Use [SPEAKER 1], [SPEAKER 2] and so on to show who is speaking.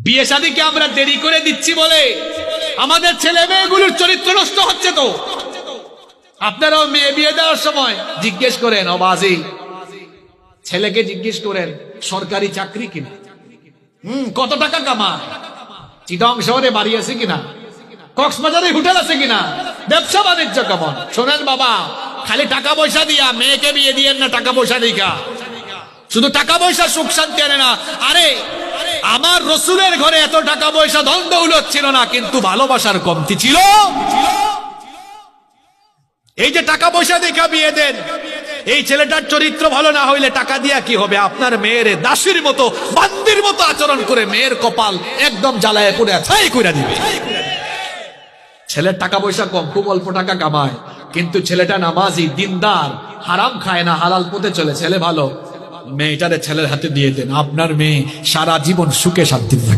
[SPEAKER 1] বিয়ে শাদীকে আমরা দেরি করে দিচ্ছি বলে আমাদের ছেলে মেয়েগুলোর চরিত্র নষ্ট হচ্ছে। তো আপনারাও মেয়ে বিয়ে দেওয়ার সময় জিজ্ঞেস করেন, ও বাজি ছেলেকে জিজ্ঞেস করেন সরকারি চাকরি কিনা, কত টাকা কামায়, চিটং শহরে বাড়ি আছে কিনা, কক্সবাজারে হোটেল আছে কিনা, ব্যবসা বাণিজ্য কেমন। শোনেন বাবা, খালি টাকা পয়সা দিয়া মেয়েকে বিয়ে দিয়েন না, টাকা পয়সা দেখা শুধু টাকা পয়সা সুখ শান্তি আনে না। আরে আমার রসুলের ঘরে এত টাকা পয়সা ধন দৌলত ছিল না, কিন্তু ভালোবাসার কমতি ছিল। এই যে টাকা পয়সা দেখা বিয়ে দেন, এই ছেলেটার চরিত্র ভালো না হইলে টাকা দিয়া কি হবে? আপনার মেয়ের দাসীর মতো বান্দির মতো আচরণ করে মেয়ের কপাল একদম জ্বালায় পুড়ে ছাই করে দিবে। ছেলের টাকা পয়সা কম, খুব অল্প টাকা কামায়, কিন্তু ছেলেটা নামাজি, দিনদার, হারাম খায় না, হালাল পথে চলে, ছেলে ভালো। মেয়েটারে ছেলের হাতে দিয়ে দেন, আপনার মেয়ে সারা জীবন সুখে শান্তি